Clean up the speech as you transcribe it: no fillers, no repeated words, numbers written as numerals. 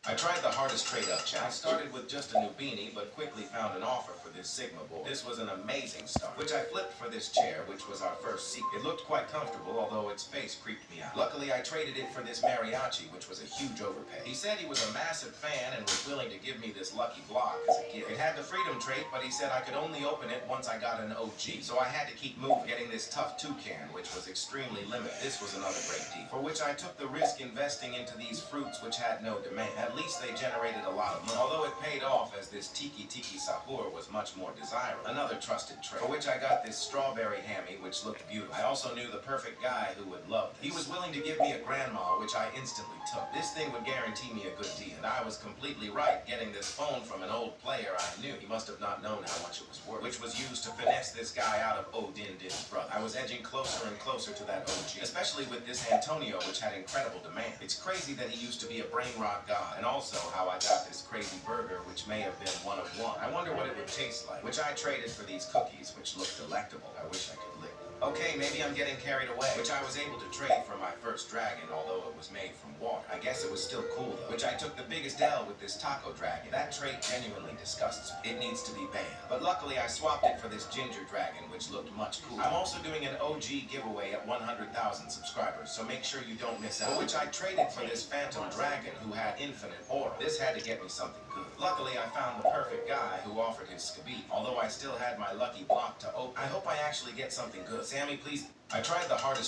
I tried the hardest trade-up challenge. I started with just a new beanie, but quickly found an offer for this Sigma board. This was an amazing start, which I flipped for this chair, which was our first seat. It looked quite comfortable, although its face creeped me out. Luckily, I traded it for this mariachi, which was a huge overpay. He said he was a massive fan and was willing to give me this lucky block as a gift. It had the freedom trait, but he said I could only open it once I got an OG, so I had to keep moving, getting this tough toucan, which was extremely limited. This was another great deal, for which I took the risk investing into these fruits which had no demand. At least they generated a lot of money, although it paid off as this Tiki Sahur was much more desirable. Another trusted trade, for which I got this strawberry hammy, which looked beautiful. I also knew the perfect guy who would love this. He was willing to give me a grandma, which I instantly took. This thing would guarantee me a good deal, and I was completely right, getting this phone from an old player I knew. He must have not known how much it was worth, which was used to finesse this guy out of Odin Din's brother. I was edging closer and closer to that OG, especially with this Antonio, which had incredible demand. It's crazy that he used to be a brain rot god, and also how I got this crazy burger, which may have been one of one. I wonder what it would taste like, which I traded for these cookies, which looked delectable. I wish I could lick them. Okay, maybe I'm getting carried away, which I was able to trade for my first dragon, although it was made from water. I guess it was still cool though, which I took the biggest L with this taco dragon. That trait genuinely disgusts me. It needs to be banned. But luckily I swapped it for this ginger dragon, which looked much cooler. I'm also doing an OG giveaway at 100,000 subscribers, so make sure you don't miss out. For which I traded for this phantom dragon who had infinite aura. This had to get me something good. Luckily I found the perfect guy who offered his Skabee, although I still had my lucky block to open. I hope I actually get something good. Sammy, please. I tried the hardest